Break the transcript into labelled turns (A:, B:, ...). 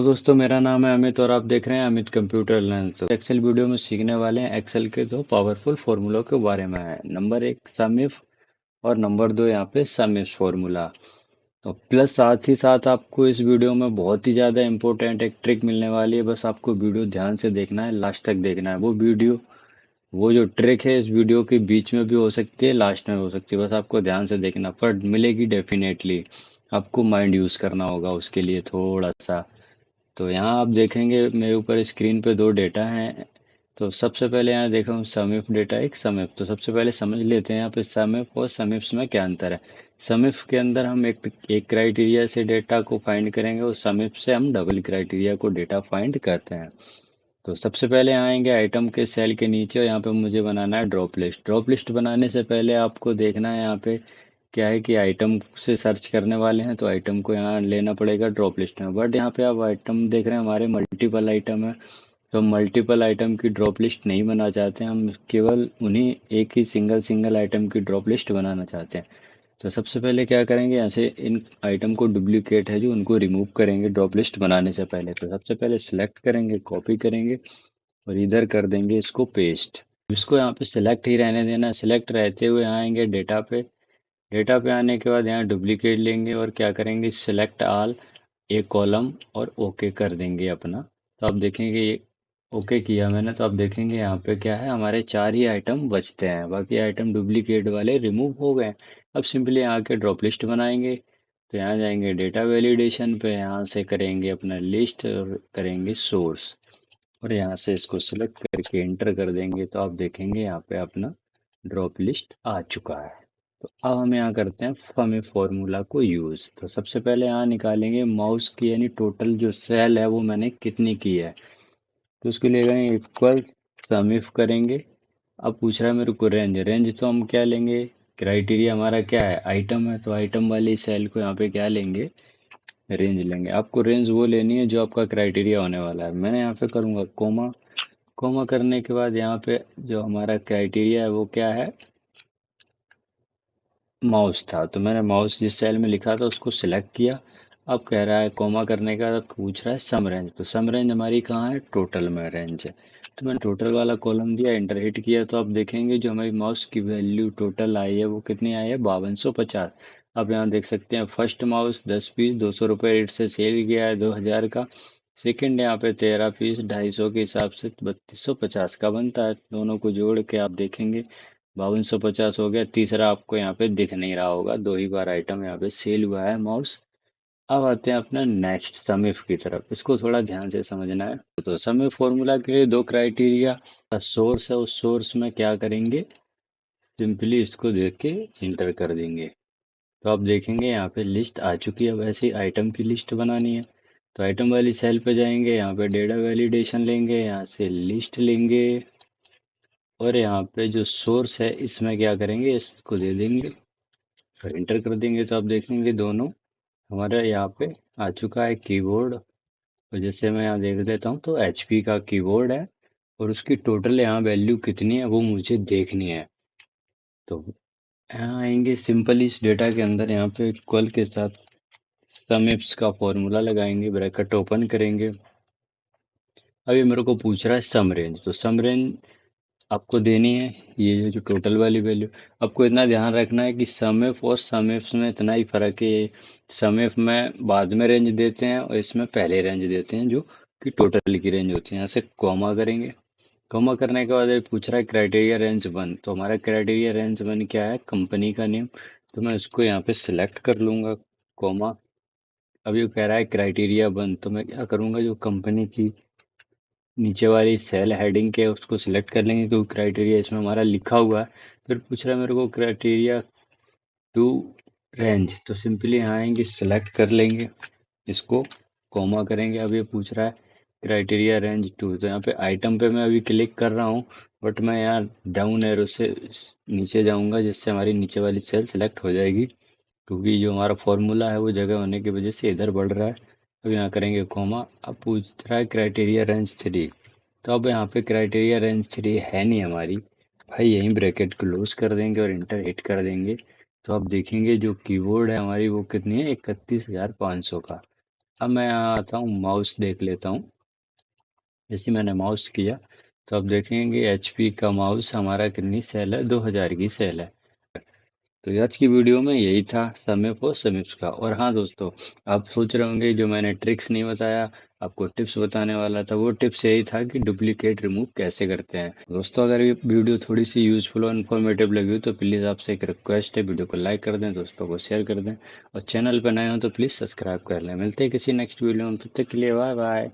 A: Hello दोस्तों, मेरा नाम है अमित और आप देख रहे हैं अमित कंप्यूटर लर्न। तो एक्सेल वीडियो में सीखने वाले हैं एक्सेल के दो पावरफुल फार्मूलों के बारे में है। नंबर एक सम इफ और नंबर दो यहाँ पे सम इफ फार्मूला। तो प्लस साथ ही साथ आपको इस वीडियो में बहुत ही ज़्यादा इंपॉर्टेंट एक ट्रिक मिलने वाली है। बस आपको वीडियो ध्यान से देखना है, लास्ट तक देखना है। वो जो ट्रिक है इस वीडियो के बीच में भी हो सकती है, लास्ट में भी हो सकती है। बस आपको ध्यान से देखना, पर मिलेगी डेफिनेटली। आपको माइंड यूज़ करना होगा उसके लिए थोड़ा सा। तो यहाँ आप देखेंगे मेरे ऊपर स्क्रीन पे दो डेटा हैं। तो सबसे पहले यहाँ देखा हूँ समिफ डेटा, एक समिफ। तो सबसे पहले समझ लेते हैं यहाँ पे समिफ और समिफ्स में क्या अंतर है। समिफ के अंदर हम एक क्राइटेरिया से डेटा को फाइंड करेंगे और समिफ से हम डबल क्राइटेरिया को डेटा फाइंड करते हैं। तो सबसे पहले यहाँ आएंगे आइटम के सेल के नीचे और यहाँ पे मुझे बनाना है ड्रॉप लिस्ट। ड्रॉप लिस्ट बनाने से पहले आपको देखना है यहाँ पे क्या है कि आइटम से सर्च करने वाले हैं तो आइटम को यहाँ लेना पड़ेगा ड्रॉप लिस्ट में। बट यहाँ पे आप आइटम देख रहे हैं, हमारे मल्टीपल आइटम है। तो हम मल्टीपल आइटम की ड्रॉप लिस्ट नहीं बनाना चाहते हैं, हम केवल उन्हीं एक ही सिंगल सिंगल आइटम की ड्रॉप लिस्ट बनाना चाहते हैं। तो सबसे पहले क्या करेंगे, यहाँ से इन आइटम को डुप्लीकेट है जो उनको रिमूव करेंगे ड्रॉप लिस्ट बनाने से पहले। तो सबसे पहले सिलेक्ट करेंगे, कॉपी करेंगे और इधर कर देंगे इसको पेस्ट। इसको यहाँ पे सिलेक्ट ही रहने देना। सिलेक्ट रहते हुए यहाँ आएंगे डेटा पे। डेटा पे आने के बाद यहाँ डुप्लीकेट लेंगे और क्या करेंगे, सिलेक्ट ऑल, एक कॉलम और ओके कर देंगे अपना। तो आप देखेंगे ये ओके किया मैंने। तो आप देखेंगे यहाँ पे क्या है, हमारे चार ही आइटम बचते हैं, बाकी आइटम डुप्लीकेट वाले रिमूव हो गए। अब सिंपली यहाँ के ड्रॉप लिस्ट बनाएंगे। तो यहाँ जाएंगे डेटा वैलिडेशन पे, यहाँ से करेंगे अपना लिस्ट और करेंगे सोर्स और यहाँ से इसको सिलेक्ट करके एंटर कर देंगे। तो आप देखेंगे यहाँ पे अपना ड्रॉप लिस्ट आ चुका है। तो अब हम यहाँ करते हैं हमें फॉर्मूला को यूज़। तो सबसे पहले यहाँ निकालेंगे माउस की यानी टोटल जो सेल है वो मैंने कितनी की है। तो उसके लिए करेंगे इक्वल सम इफ करेंगे। अब पूछ रहा है मेरे को रेंज। रेंज तो हम क्या लेंगे, क्राइटेरिया हमारा क्या है, आइटम है। तो आइटम वाली सेल को यहाँ पे क्या लेंगे, रेंज लेंगे। आपको रेंज वो लेनी है जो आपका क्राइटेरिया होने वाला है। मैंने यहाँ पे करूँगा कोमा। कोमा करने के बाद यहाँ पे जो हमारा क्राइटेरिया है वो क्या है, माउस था। तो मैंने माउस जिस सेल में लिखा था उसको सिलेक्ट किया। अब कह रहा है कोमा करने का, अब पूछ रहा है सम रेंज। तो सम रेंज हमारी कहाँ है, टोटल में रेंज है। तो मैंने टोटल वाला कॉलम दिया, एंटर हिट किया। तो आप देखेंगे जो हमारी माउस की वैल्यू टोटल आई है वो कितनी आई है, 5250। अब यहाँ देख सकते हैं फर्स्ट माउस 10 पीस 200 रुपये रेट से सेल किया है, 2000 का। सेकंड यहाँ पे 13 पीस 250 के हिसाब से 3250 का बनता है। दोनों को जोड़ के आप देखेंगे 5250 हो गया। तीसरा आपको यहाँ पे दिख नहीं रहा होगा, दो ही बार आइटम यहाँ पे सेल हुआ है माउस। अब आते हैं अपना नेक्स्ट समिफ की तरफ। इसको थोड़ा ध्यान से समझना है। तो समिफ फॉर्मूला के लिए दो क्राइटेरिया, सोर्स है, उस सोर्स में क्या करेंगे, सिंपली इसको देख के इंटर कर देंगे। तो आप देखेंगे यहाँ पे लिस्ट आ चुकी है। वैसे ही आइटम की लिस्ट बनानी है। तो आइटम वाली सेल पे जाएंगे, यहाँ पे डेटा वैलिडेशन लेंगे, यहाँ से लिस्ट लेंगे और यहाँ पे जो सोर्स है इसमें क्या करेंगे, इसको दे देंगे और इंटर कर देंगे। तो आप देखेंगे दोनों हमारे यहाँ पे आ चुका है कीबोर्ड। और जैसे मैं यहाँ देख देता हूँ तो एचपी का कीबोर्ड है और उसकी टोटल यहाँ वैल्यू कितनी है वो मुझे देखनी है। तो यहाँ आएंगे सिंपली इस डेटा के अंदर, यहाँ पे इक्वल के साथ सम इफ्स का फॉर्मूला लगाएंगे, ब्रैकेट ओपन करेंगे। अभी मेरे को पूछ रहा है सम रेंज। तो सम रेंज आपको देनी है ये जो टोटल वाली वैल्यू। आपको इतना ध्यान रखना है कि सम इफ और सम इफ्स में इतना ही फर्क है। सम इफ में बाद में रेंज देते हैं और इसमें पहले रेंज देते हैं जो कि टोटल की रेंज होती है। यहाँ से कॉमा करेंगे। कॉमा करने के बाद ये पूछ रहा है क्राइटेरिया रेंज वन। तो हमारा क्राइटेरिया रेंज वन क्या है, कंपनी का नेम। तो मैं उसको यहाँ पे सिलेक्ट कर लूँगा, कॉमा। अब ये कह रहा है क्राइटेरिया वन, तो मैं क्या करूँगा, जो कंपनी की नीचे वाली सेल हेडिंग के उसको सिलेक्ट कर लेंगे क्योंकि क्राइटेरिया इसमें हमारा लिखा हुआ है। फिर पूछ रहा है मेरे को क्राइटेरिया टू रेंज। तो सिंपली यहाँ आएंगे, सिलेक्ट कर लेंगे, इसको कॉमा करेंगे। अब ये पूछ रहा है क्राइटेरिया रेंज टू। तो यहाँ पे आइटम पे मैं अभी क्लिक कर रहा हूँ, बट मैं यहाँ डाउन एरो से नीचे जाऊँगा जिससे हमारी नीचे वाली सेल सेलेक्ट हो जाएगी, क्योंकि जो हमारा फॉर्मूला है वो जगह होने की वजह से इधर बढ़ रहा है। अब यहाँ करेंगे कॉमा। अब पूछ रहा है क्राइटेरिया रेंज थ्री। तो अब यहाँ पे क्राइटेरिया रेंज थ्री है नहीं हमारी, भाई यहीं ब्रैकेट क्लोज कर देंगे और इंटर हिट कर देंगे। तो आप देखेंगे जो कीबोर्ड है हमारी वो कितनी है, 31,500 का। अब मैं यहाँ आता हूँ, माउस देख लेता हूँ। जैसे मैंने माउस किया तो अब देखेंगे एचपी का माउस हमारा कितनी सेल है, 2000 की सेल है। तो आज की वीडियो में यही था, समय फॉर समीप्स का। और हाँ दोस्तों, आप सोच रहे होंगे जो मैंने ट्रिक्स नहीं बताया, आपको टिप्स बताने वाला था, वो टिप्स यही था कि डुप्लीकेट रिमूव कैसे करते हैं। दोस्तों अगर ये वीडियो थोड़ी सी यूजफुल और इन्फॉर्मेटिव लगी हो तो प्लीज़ आपसे एक रिक्वेस्ट है, वीडियो को लाइक कर दें, दोस्तों को शेयर कर दें, और चैनल पर नए हो तो प्लीज़ सब्सक्राइब कर लें। मिलते हैं किसी नेक्स्ट वीडियो में, तब तक के लिए बाय बाय।